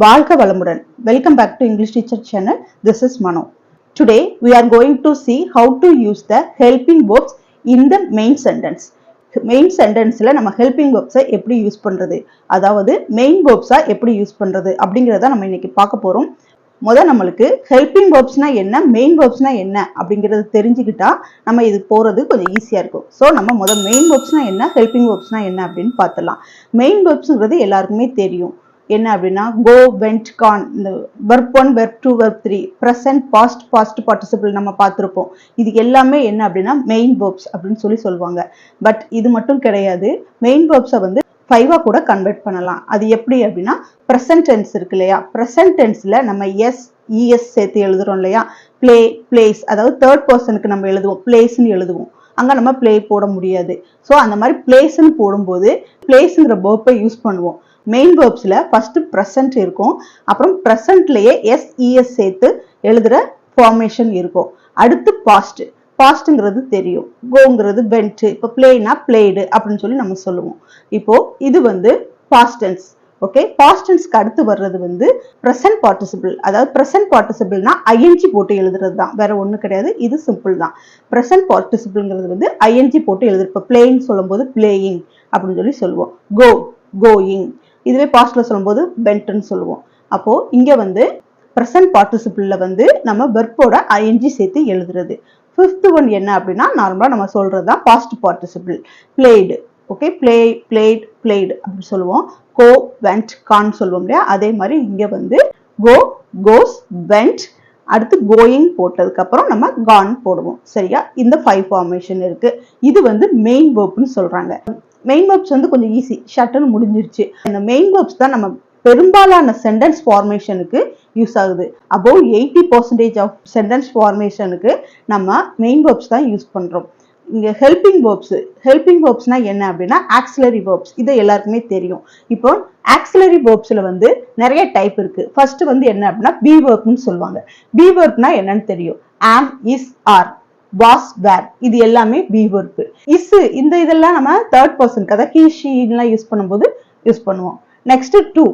வாழ்க வளமுடன். Welcome back to English Teacher channel. This is Mano. Today we are going to see how to use the helping verbs in the main sentence. Main சென்டென்ஸ்ல நம்ம helping வெர்ப்ஸை எப்படி use பண்றது, அதாவது main வெர்ப்ஸா எப்படி use பண்றது அப்படிங்கறத நம்ம இன்னைக்கு பார்க்க போறோம். நம்மளுக்கு ஹெல்பிங் வெர்ப்ஸ்னா என்ன, மெயின் வெர்ப்ஸ்னா என்ன அப்படிங்கறது தெரிஞ்சுக்கிட்டா நம்ம இது போறது கொஞ்சம் ஈஸியா இருக்கும். ஸோ நம்ம மெயின் வெர்ப்ஸ்னா என்ன, ஹெல்பிங் வெர்ப்ஸ்னா என்ன அப்படின்னு பார்த்துடலாம். மெயின் வெர்ப்ஸ்ங்கிறது எல்லாருக்குமே தெரியும். என்ன அப்படின்னா கோ, வெண்ட், கான், இந்த verb 1, verb 2, verb 3, present, past, past participle நம்ம பார்த்துருப்போம். இது எல்லாமே என்ன அப்படின்னா மெயின் வெர்ப்ஸ் அப்படின்னு சொல்லுவாங்க. பட் இது மட்டும் கிடையாது. மெயின் வெர்ப்ஸை 5 கூட கன்வெர்ட் பண்ணலாம். அது எப்படி அப்படின்னா ப்ரெசன்ட் டென்ஸ் இருக்கு இல்லையா, ப்ரெசன்ட் டென்ஸ்ல நம்ம எஸ், இஎஸ் சேர்த்து எழுதுறோம் இல்லையா. பிளே, பிளேஸ், அதாவது தேர்ட் பர்சனுக்கு நம்ம எழுதுவோம், பிளேஸ்ன்னு எழுதுவோம். அங்க நம்ம பிளே போட முடியாது. ஸோ அந்த மாதிரி பிளேஸ்ன்னு போடும்போது பிளேஸ்ங்கிற வெர்ப்பை யூஸ் பண்ணுவோம். மெயின் வெர்ப்ஸ்ல ஃபர்ஸ்ட் ப்ரெசன்ட் இருக்கும், அப்புறம் ப்ரெசன்ட்லயே எஸ், இஎஸ் சேர்த்து எழுதுற ஃபார்மேஷன் இருக்கும். அடுத்து பாஸ்ட், பாஸ்ட்ங்கிறது தெரியும். கோங்கிறது வெண்ட், இப்போ பிளேனா பிளேடு அப்படின்னு சொல்லி நம்ம சொல்லுவோம். இப்போ இது பாஸ்ட் டென்ஸ். ஓகே, பாஸ்ட் டென்ஸ்க்கு அடுத்து வர்றது ப்ரெசன்ட் பார்ட்டிசிபிள். அதாவது ப்ரெசன்ட் பார்ட்டிசிபிள்னா ஐஎன்ஜி போட்டு எழுதுறது தான், வேற ஒன்றும் கிடையாது. இது சிம்பிள் தான். ப்ரெசன்ட் பார்ட்டிசிபிள்ங்கிறது ஐஎன்ஜி போட்டு எழுதுறது. இப்போ பிளேயிங் சொல்லும் போது பிளேயிங் அப்படின்னு சொல்லி சொல்லுவோம். கோ, கோயிங். இதுவே பாஸ்ட்ல சொல்லும்போது வெண்ட்னு சொல்லுவோம். அப்போ இங்க ப்ரெசன்ட் பார்ட்டிசிபிள்ல நம்ம வெர்போட ஐஎன்ஜி சேர்த்து எழுதுறது. ஃபிஃப்த் ஒன் என்ன அப்படின்னா நார்மலா நம்ம சொல்றதுதான் past participle. Played. Okay, play, played, played அப்படின்னு சொல்லுவோம். கோ, வெண்ட், கான் சொல்லுவோம் இல்லையா. அதே மாதிரி இங்க கோ, கோஸ், வெண்ட், அடுத்து கோயிங் போட்டதுக்கு அப்புறம் நம்ம கான் போடுவோம். சரியா? இந்த 5 ஃபார்மேஷன் இருக்கு. இது மெயின் வெர்ப்னு சொல்றாங்க. மெயின் வெர்ப்ஸ் கொஞ்சம் ஈஸி, ஷார்ட்னு முடிஞ்சிருச்சு. இந்த மெயின் வெர்ப்ஸ் தான் நம்ம பெரும்பாலான சென்டென்ஸ் ஃபார்மேஷனுக்கு யூஸ் ஆகுது. அபோவ் 80% ஆஃப் சென்டென்ஸ் ஃபார்மேஷனுக்கு நம்ம மெயின் வெர்ப்ஸ் தான் யூஸ் பண்றோம். இங்க ஹெல்பிங் வெர்ப்ஸ், ஹெல்பிங் வெர்ப்ஸ்னா என்ன அப்படின்னா ஆக்சிலரி வெர்ப்ஸ். இது எல்லாருக்குமே தெரியும். இப்போ ஆக்சிலரி வெர்ப்ஸ்ல நிறைய டைப் இருக்கு. ஃபர்ஸ்ட் என்ன அப்படின்னா பி வெர்ப்னு சொல்லுவாங்க. பி வெர்ப்னா என்னன்னு தெரியும். ஆம், இஸ், ஆர், வாஸ், வேர், இது எல்லாமே பி வெர்ப். இஸ், இந்த இதெல்லாம் நம்ம தேர்ட் பர்சனுக்கு, அதாவது ஹி, ஷி எல்லாம் யூஸ் பண்ணும்போது யூஸ் பண்ணுவோம். Next do,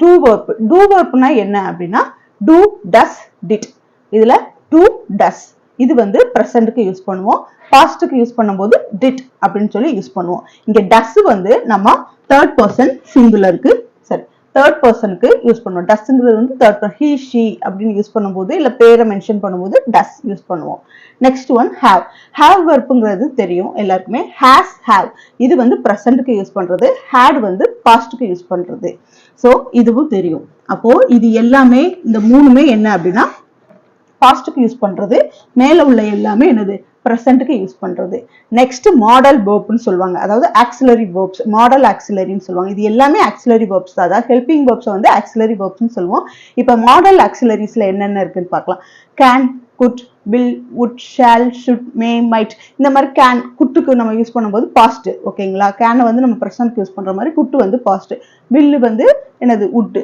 do verb. Do வெர்ப்னா என்ன அப்படின்னா டு, டஸ், டிட். இதுல டு, டஸ் இது பிரசன்ட்க்கு யூஸ் பண்ணுவோம். பாஸ்ட்க்கு யூஸ் பண்ணும்போது டிட் அப்படின்னு சொல்லி யூஸ் பண்ணுவோம். இங்க டஸ் நம்ம தேர்ட் பர்சன் சிங்குலருக்கு, சரி, தேர்ட் பர்சனுக்கு யூஸ் பண்ணுவோம். டஸ்ங்கிறது தேர்ட் பர்சன், ஹி, ஷி அப்படின்னு யூஸ் பண்ணும்போது இல்ல பேரை மென்ஷன் பண்ணும்போது டஸ் யூஸ் பண்ணுவோம். Next one have. ஹேவ் வெர்ப்ங்கிறது தெரியும் எல்லாருக்குமே. ஹேஸ், ஹேவ் இது பிரசன்ட்க்கு யூஸ் பண்றது, ஹேட் பாஸ்ட்க்கு யூஸ் பண்றது. சோ இதுவும் தெரியும். அப்போ இது எல்லாமே, இந்த மூணுமே என்ன அப்படின்னா பாஸ்ட்க்கு யூஸ் பண்றது. மேல உள்ள எல்லாமே என்னது, பிரசன்ட்க்கு யூஸ் பண்றது. நெக்ஸ்ட் மாடல் வெர்ப்னு சொல்லுவாங்க, அதாவது ஆக்சிலரி வெர்ப்ஸ். மாடல் ஆக்சிலரின்னு சொல்லுவாங்க. இது எல்லாமே ஆக்சிலரி வெர்ப்ஸ் தான். அதாவது ஹெல்பிங் வெர்ப்ஸ் ஆக்சிலரி வெர்ப்ஸ்னு சொல்லுவோம். இப்ப மாடல் ஆக்சிலரிஸ்ல என்னென்ன இருக்குன்னு பார்க்கலாம். Can, could, will, would, shall, should, may, might. இந்த மாதிரி கேன், குட்டுக்கு நம்ம யூஸ் பண்ணும்போது பாஸ்ட். ஓகேங்களா? கேனை நம்ம பிரசன்ட்க்கு யூஸ் பண்ற மாதிரி குட்டு பாஸ்ட். வில்லு என்னது, வுட்,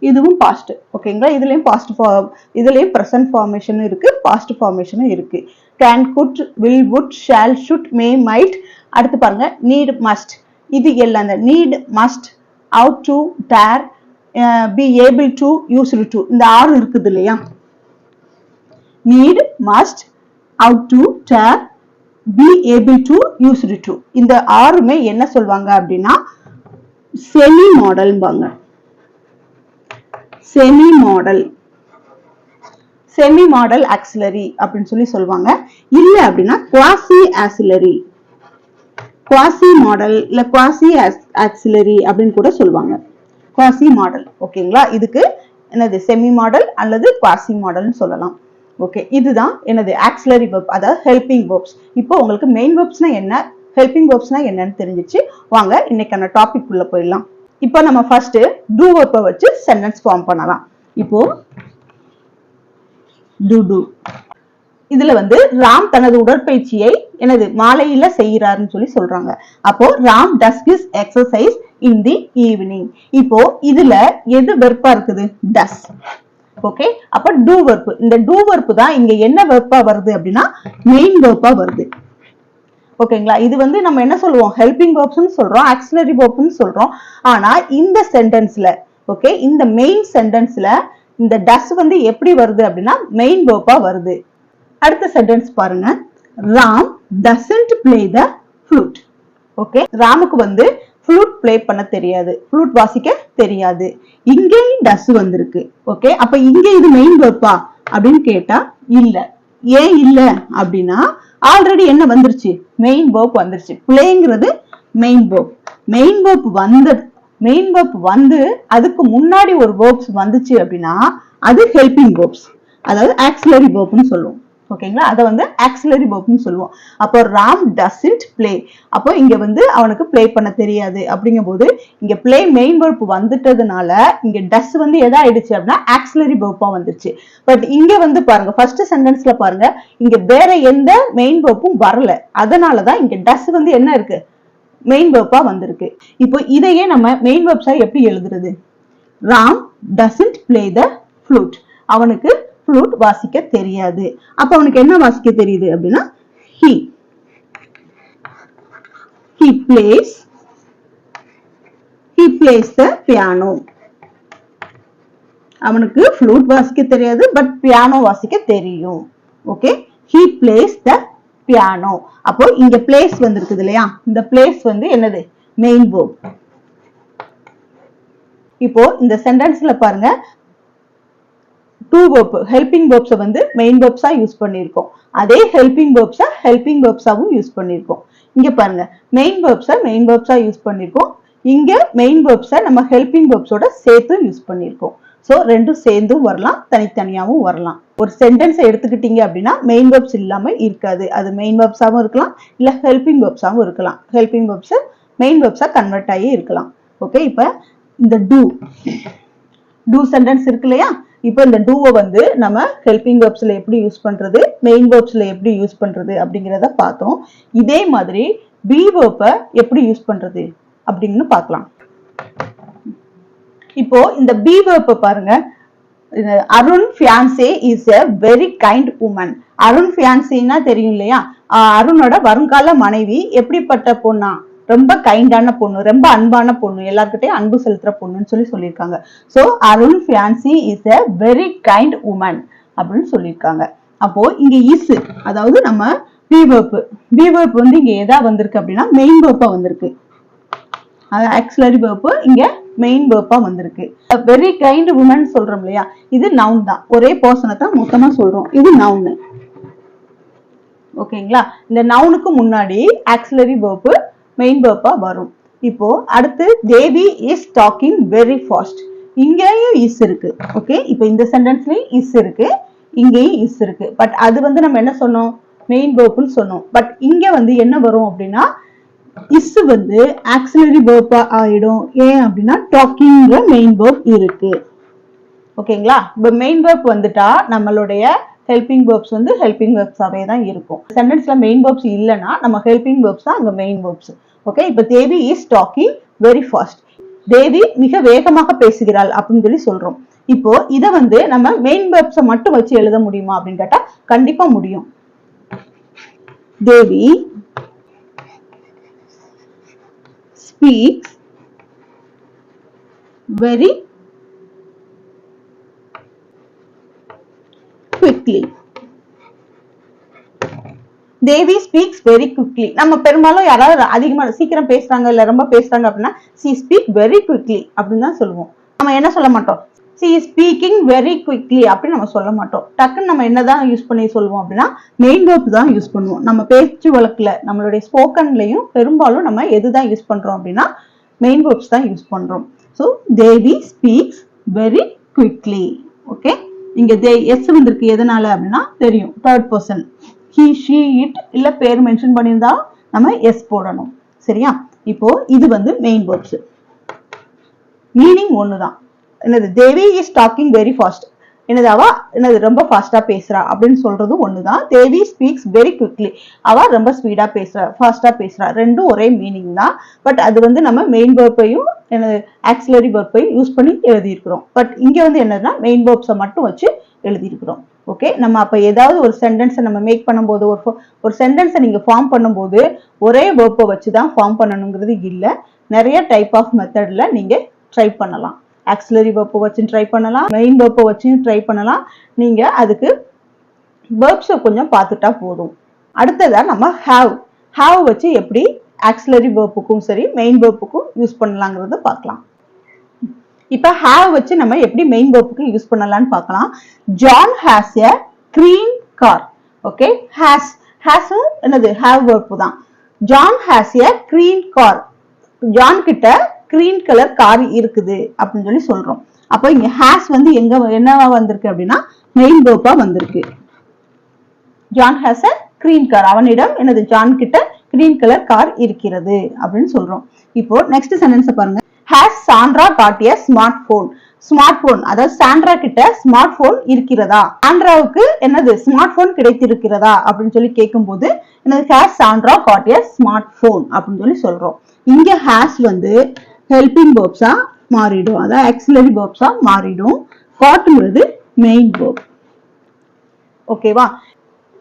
இதுவும் பாஸ்ட். ஓகேங்களா? இதுலயும் பாஸ்ட் ஃபார்ம், இதுலயும் பிரசன்ட் ஃபார்மேஷன் இருக்கு, பாஸ்ட் ஃபார்மேஷனும் இருக்கு. Can, could, will, would, shall, should, may, might. அடுத்து பாருங்க நீட், மஸ்ட். இது எல்லாம் இந்த need, must, ought to, dare, be able to, used to, இந்த 6 இருக்குது இல்லையா. Need, must, ought to, dare, be able to, used to, இந்த 6மே என்ன சொல்வாங்க அப்படின்னா செமி மாடல்பாங்க. Semi modal, semi modal auxiliary அப்படின்னு சொல்லி சொல்லுவாங்க. இல்ல அப்படின்னா குவாசி ஆக்சிலரி, குவாசி மாடல் இல்ல குவாசி ஆக்சிலரி அப்படின்னு கூட சொல்லுவாங்க. Quasi model. ஓகேங்களா? இதுக்கு என்னது செமி மாடல் அல்லது குவாசி மாடல்னு சொல்லலாம். ஓகே, இதுதான் என்னது ஆக்சிலரி வெர்ப், அதாவது ஹெல்பிங் வெர்ப்ஸ். இப்போ உங்களுக்கு மெயின் வெர்ப்ஸ்னா என்ன, ஹெல்பிங் வெர்ப்ஸ்னா என்னன்னு தெரிஞ்சிச்சு. வாங்க இன்னைக்கான டாபிக் உள்ள போயிடலாம். இப்போ நம்ம ஃபர்ஸ்ட் டு வெர்ப்பை வச்சு சென்டென்ஸ் ஃபார்ம் பண்ணலாம். இப்போ டு, இதுல ராம் தனது உடற்பயிற்சியை எனது மாலையில செய்கிறாருன்னு சொல்லி சொல்றாங்க. அப்போ Ram does his exercise in the evening. இப்போ இதுல எது வெர்ப்பா இருக்குது, டஸ். ஓகே, அப்ப டு வெர்ப். இந்த டு வெர்ப் தான் இங்க என்ன வெர்ப்பா வருது அப்படின்னா மெயின் வெர்ப்பா வருது. ஓகேங்களா? இது நம்ம என்ன சொல்லுவோம், ஹெல்பிங் வெர்ப்ஸ்னு சொல்றோம், ஆக்சிலரி வெர்ப்னு சொல்றோம். ஆனா இந்த சென்டென்ஸ்ல ஓகே, இந்த மெயின் சென்டென்ஸ்ல இந்த டஸ் வந்து எப்படி வருது அப்படின்னா மெயின் வேர்பா வருது. அடுத்த சென்டென்ஸ் பாருங்க. Ram doesn't play the flute. Okay, ராமுக்கு வந்து ஃப்ளூட் ப்ளே பண்ண தெரியாது, ஃப்ளூட் வாசிக்க தெரியாது. இங்கேயும் டஸ் வந்திருக்கு. ஓகே, அப்ப இங்க இது மெயின் வேர்பா அப்படின்னு கேட்டா இல்ல. ஏன் இல்ல அப்படின்னா ஆல்ரெடி என்ன வந்துருச்சு, மெயின் வேர்ப் வந்துருச்சு. பிளேங்கிறது மெயின் வேர்ப். மெயின் வேர்ப் வந்து அதுக்கு முன்னாடி ஒரு வேர்ப்ஸ் வந்துச்சு அப்படின்னா அது ஹெல்பிங் வேர்ப்ஸ், அதாவது ஆக்சிலரி வேர்ப்னு சொல்லுவோம். ஓகேங்களா, அதை வந்து ஆக்சிலரி வேர்ப்னு சொல்லுவோம். அப்போ ராம் டசன்ட் பிளே, அப்போ இங்க வந்து அவனுக்கு பிளே பண்ண தெரியாது. அப்படிங்கும் போது இங்க பிளே மெயின் வேர்ப் வந்துட்டதுனால இங்க டஸ் வந்து எதா ஆயிடுச்சு அப்படின்னா ஆக்சிலரி வேர்ப்பா வந்துருச்சு. பட் இங்க வந்து பாருங்க, ஃபர்ஸ்ட் சென்டென்ஸ்ல பாருங்க, இங்க வேற எந்த மெயின் வேர்ப்பும் வரல. அதனாலதான் இங்க டஸ் வந்து என்ன இருக்கு, மெயின் வேர்ப்பா வந்திருக்கு. இப்போ இதையே நம்ம மெயின் வேர்ப்ஸா எப்படி எழுதுறது? Ram doesn't play the flute, அவனுக்கு ஃப்ளூட் வாசிக்க தெரியாது. அப்ப அவனுக்கு என்ன வாசிக்க தெரியுது அப்படின்னா he plays the piano. அவனுக்கு ஃப்ளூட் வாசிக்க தெரியாது, பட் பியானோ வாசிக்க தெரியும். Okay, he plays the piano. அப்போ இங்க பிளேஸ் வந்திருக்குது இல்லையா, இந்த பிளேஸ் வந்து என்னது, மெயின் வேர்ப். இப்போ இந்த சென்டென்ஸ்ல பாருங்க, டூ வேர்ப் ஹெல்பிங் வேர்ப்ஸ் வந்து மெயின் வேர்ப்ஸா யூஸ் பண்ணிருக்கோம். அதே ஹெல்பிங் வேர்ப்ஸாவும் யூஸ் பண்ணிருக்கோம். இங்க பாருங்க, மெயின் வேர்ப்ஸா யூஸ் பண்ணிருக்கோம். இங்க மெயின் வேர்ப்ஸை நம்ம ஹெல்பிங் வேர்ப்ஸோட சேர்த்து யூஸ் பண்ணிருக்கோம். சோ ரெண்டும் சேர்ந்தும் வரலாம், தனித்தனியாவும் வரலாம். ஒரு சென்டென்ஸ் எடுத்துக்கிட்டீங்க அப்படின்னா மெயின் வேர்ப்ஸ் இல்லாம இருக்காது. அது மெயின் வேர்ப்ஸாவும் இருக்கலாம், இல்ல ஹெல்பிங் வேர்ப்ஸாவும் இருக்கலாம். ஹெல்பிங் வேர்ப்ஸ் மெயின் வேர்ப்ஸா கன்வெர்ட் ஆகி இருக்கலாம். ஓகே, இப்ப இந்த டூ சென்டென்ஸ் இருக்கு இல்லையா, இப்போ இந்த டூவை வந்து நம்ம ஹெல்பிங் வேர்ப்ஸ்ல எப்படி யூஸ் பண்றது, மெயின் வேர்ப்ஸ்ல எப்படி யூஸ் பண்றது அப்படிங்கிறத பார்த்தோம். இதே மாதிரி பி வேர்ப்பை எப்படி யூஸ் பண்றது அப்படின்னு பார்க்கலாம். இப்போ இந்த பி வேர்ப்பை பாருங்க, Arun fiancee is a very kind woman. Arun ஃபியான்சேனா தெரியும் இல்லையா, அருணோட வருங்கால மனைவி எப்படிப்பட்ட பொண்ணா, ரொம்ப கைண்டான பொண்ணு, ரொம்ப அன்பான பொண்ணு, எல்லார்கிட்டையும் அன்பு செலுத்துற பொண்ணுன்னு சொல்லியிருக்காங்க. So Arun fiancee is a very kind woman அப்படின்னு சொல்லியிருக்காங்க. அப்போ இங்க இஸ், அதாவது நம்ம பி வேர்ப் வந்து இங்க எதா வந்திருக்கு அப்படின்னா மெயின் வேர்ப்பா வந்திருக்கு. ஆக்சிலரி வேர்ப் இங்க மெயின் வேர்ப்பா வந்திருக்கு. வெரி கைண்ட் உமன் சொல்றோம் இல்லையா, இது நவுன் தான், ஒரே பர்சனை தான் மொத்தமா சொல்றோம், இது நவுன். ஓகேங்களா, இந்த நவுனுக்கு முன்னாடி ஆக்சிலரி வேர்ப் மெயின் வேர்ப்பா வரும். இப்போ அடுத்து தேவி இஸ் டாக்கிங் வெரி ஃபாஸ்ட். இங்கேயும் இஸ் இருக்கு. ஓகே, இப்போ இந்த சென்டென்ஸ்லயும் இஸ் இருக்கு, இங்கேயும் இஸ் இருக்கு. பட் அது வந்து நம்ம என்ன சொன்னோம், மெயின் வேர்ப்னு சொன்னோம். பட் இங்க வந்து என்ன வரும் அப்படின்னா இஸ் வந்து ஆக்சிலரி வேர்ப்பா ஆயிடும். ஏன் அப்படின்னா டாக்கிங்ல மெயின் வேர்ப் இருக்கு. ஓகேங்களா, இப்போ மெயின் வேர்ப் வந்துட்டா நம்மளுடைய ஹெல்பிங் வேர்ப்ஸ் வந்து ஹெல்பிங் வேர்ப்ஸாவே தான் இருக்கும். சென்டென்ஸ்ல மெயின் வேர்ப்ஸ் இல்லைன்னா நம்ம ஹெல்பிங் வேர்ப்ஸ் தான் அங்க மெயின் வேர்ப்ஸ். ஓகே, இப்போ தேவி இஸ் டாக்கிங் வெரி ஃபாஸ்ட், தேவி மிக வேகமாக பேசுகிறாள் அப்படின்னு சொல்றோம். இப்போ இத வந்து நம்ம மெயின் வேர்ப்ஸை மட்டும் வச்சு எழுத முடியுமா அப்படின்னு கேட்டா கண்டிப்பா முடியும். தேவி ஸ்பீக்ஸ் வெரி quickly. தேவி ஸ்பீக்ஸ் வெரி குவிக்லி. நம்ம பெரும்பாலும் யாராவது அதிகமா சீக்கிரம் பேசுறாங்க இல்ல ரொம்ப பேசுறாங்க அப்படின்னா she speak very quickly அப்படின்னு தான் சொல்லுவோம். நம்ம என்ன சொல்ல மாட்டோம், she is speaking very quickly அப்படின்னு நம்ம சொல்ல மாட்டோம். டக்குன்னு நம்ம என்னதான் யூஸ் பண்ணி சொல்லுவோம் அப்படின்னா மெயின் வேர்ப் தான் யூஸ் பண்ணுவோம். நம்ம பேச்சு வழக்குல நம்மளுடைய ஸ்போக்கன்லயும் பெரும்பாலும் நம்ம எதுதான் யூஸ் பண்றோம் அப்படின்னா மெயின் வேர்ப்ஸ் தான் யூஸ் பண்றோம். ஸோ தேவி ஸ்பீக்ஸ் வெரி குவிக்லி. ஓகே, இங்க எஸ் வந்திருக்கு, எதனால அப்படின்னா தெரியும், third person, he she it இல்ல பேர் மென்ஷன் பண்ணியிருந்தா நம்ம எஸ் போடணும். சரியா, இப்போ இது வந்து மெயின் வேர்ப்ஸ், மீனிங் ஒண்ணுதான். என்னது, தேவி இஸ் டாக்கிங் வெரி ஃபாஸ்ட், என்னது அவ என்னது ரொம்ப ஃபாஸ்டா பேசுறா அப்படின்னு சொல்றது ஒண்ணுதான். தேவி ஸ்பீக்ஸ் வெரி குவிக்லி, அவ ரொம்ப ஸ்பீடா பேசுறா, ஃபாஸ்டா பேசுறா, ரெண்டும் ஒரே மீனிங் தான். பட் அது வந்து நம்ம மெயின் வேர்ப்பையும் ஆக்சிலரி வேர்ப்பையும் யூஸ் பண்ணி எழுதியிருக்கிறோம். பட் இங்க வந்து என்னன்னா மெயின் வேர்ப்ஸை மட்டும் வச்சு எழுதியிருக்கிறோம். ஓகே, நம்ம அப்ப ஏதாவது ஒரு சென்டென்ஸை நம்ம மேக் பண்ணும்போது, ஒரு சென்டென்ஸை நீங்க ஃபார்ம் பண்ணும்போது ஒரே வேர்ப்பை வச்சுதான் ஃபார்ம் பண்ணணுங்கிறது இல்ல, நிறைய டைப் ஆஃப் மெத்தட்ல நீங்க ட்ரை பண்ணலாம். ஆக்சிலரி verb வச்சு ட்ரை பண்ணலாம், மெயின் verb வச்சு ட்ரை பண்ணலாம். நீங்க அதுக்கு verbs கொஞ்சம் பார்த்துட்டா போதும். அடுத்ததா நம்ம have வச்சு எப்படி ஆக்சிலரி verb-க்கும் சரி மெயின் verb-க்கும் யூஸ் பண்ணலாங்கிறத பார்க்கலாம். இப்ப have வச்சு நம்ம எப்படி மெயின் verb-க்கு யூஸ் பண்ணலாம்னு பார்க்கலாம். John has a green car. Okay, has என்னது have verb தான். John has a green car. John கிட்ட கிரீன் கலர் கார் இருக்குது அப்படின்னு சொல்லி சொல்றோம். அப்போ இங்க has வந்து என்னவா வந்திருக்கு அப்படின்னா மெயின் verb-ஆ வந்திருக்கு. John has a green car. அவனிடம் என்னது ஜான் கிட்ட கிரீன் கலர் கார் இருக்கிறது அப்படின்னு சொல்றோம். இப்போ நெக்ஸ்ட் சென்டென்ஸ் பாருங்க. Has Sandra got a smartphone? Smart அதாவது சாண்ட்ரா கிட்ட ஸ்மார்ட் போன் இருக்கிறதா, சாண்ட்ராவுக்கு என்னது ஸ்மார்ட் போன் கிடைத்திருக்கிறதா அப்படின்னு சொல்லி கேட்கும்போது என்னது has Sandra got a smartphone அப்படின்னு சொல்லி சொல்றோம். இங்க has வந்து ஹெல்பிங் verbs-ஆ மாறிடும், அதாவது ஆக்சிலரி verbs-ஆ மாறிடும். gotங்கிறது மெயின் verb. ஓகேவா?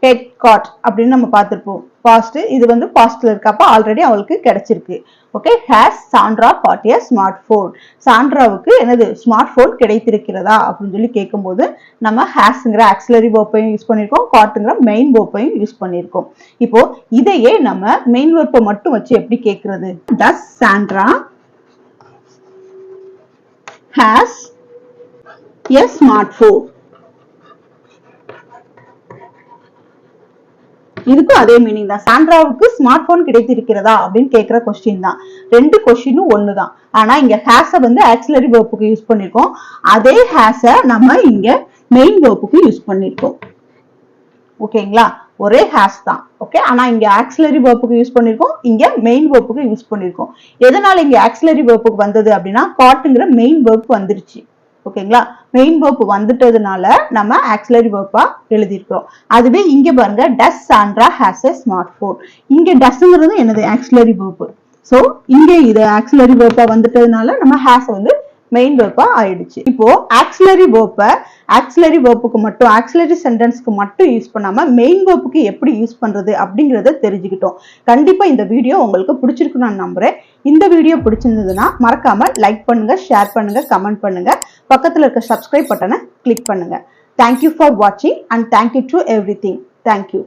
get got அப்படின்னு நம்ம பார்த்திருப்போம். பாஸ்ட், இது வந்து பாஸ்ட்ல இருக்கு, அப்ப ஆல்ரெடி அவளுக்கு கிடைச்சிருக்கு. Okay, has Sandra got a smartphone? சாண்ட்ராவுக்கு என்னது ஸ்மார்ட் போன் கிடைத்திருக்கிறதா அப்படின்னு சொல்லி கேட்கும்போது நம்ம hasங்கிற ஆக்சிலரி verb-ஐயும் யூஸ் பண்ணிருக்கோம், gotங்கிற மெயின் verb-ஐயும் யூஸ் பண்ணிருக்கோம். இப்போ இதையே நம்ம மெயின் verb-ஐ மட்டும் வச்சு எப்படி கேட்கிறது? Does Sandra has a smartphone? இதுக்கும் அதே மீனிங் தான். சாண்ட்ராவுக்கு ஸ்மார்ட் போன் கிடைத்திருக்கிறதா அப்படின்னு கேட்கிற கொஸ்டின் தான். ரெண்டு கொஸ்டினும் ஒண்ணுதான். ஆனா இங்க ஹேஸ வந்து ஆக்சிலரி verb-க்கு யூஸ் பண்ணிருக்கோம், அதே ஹேஸ நம்ம இங்க மெயின் verb-க்கு யூஸ் பண்ணிருக்கோம். ஓகேங்களா? ஒரே ஹேஸ் தான். ஓகே, ஆனா இங்க ஆக்சிலரி verb-க்கு யூஸ் பண்ணிருக்கோம், இங்க மெயின் verb-க்கு யூஸ் பண்ணிருக்கோம். எதனால இங்க ஆக்சிலரி verb-க்கு வந்தது அப்படின்னா காட்ங்கிற மெயின் verb வந்துருச்சு. ஓகேங்களா? மெயின் verb வந்துட்டதுனால நம்ம ஆக்சிலரி verb-ஆ எழுதியிருக்கிறோம். அதுவே இங்க பாருங்க, does Sandra has a smartphone? இங்க doesங்கிறது என்னது ஆக்சிலரி verb. சோ இங்க இது ஆக்சிலரி verb-ஆ வந்துட்டதுனால நம்ம has வந்து மெயின் verb-ஆ ஆயிடுச்சு. இப்போ ஆக்சிலரி verb-ஐ ஆக்சிலரி verb-க்கு மட்டும், ஆக்சிலரி சென்டென்ஸ்க்கு மட்டும் யூஸ் பண்ணாம மெயின் verb-க்கு எப்படி யூஸ் பண்றது அப்படிங்கறத தெரிஞ்சுக்கிட்டோம். கண்டிப்பா இந்த வீடியோ உங்களுக்கு பிடிச்சிருக்குன்னு நான் நம்புறேன். இந்த வீடியோ பிடிச்சிருந்ததுன்னா மறக்காம லைக் பண்ணுங்க, ஷேர் பண்ணுங்க, கமெண்ட் பண்ணுங்க, பக்கத்துல இருக்க சப்ஸ்கிரைப் பட்டனை கிளிக் பண்ணுங்க. Thank you for watching and thank you to everything. Thank you.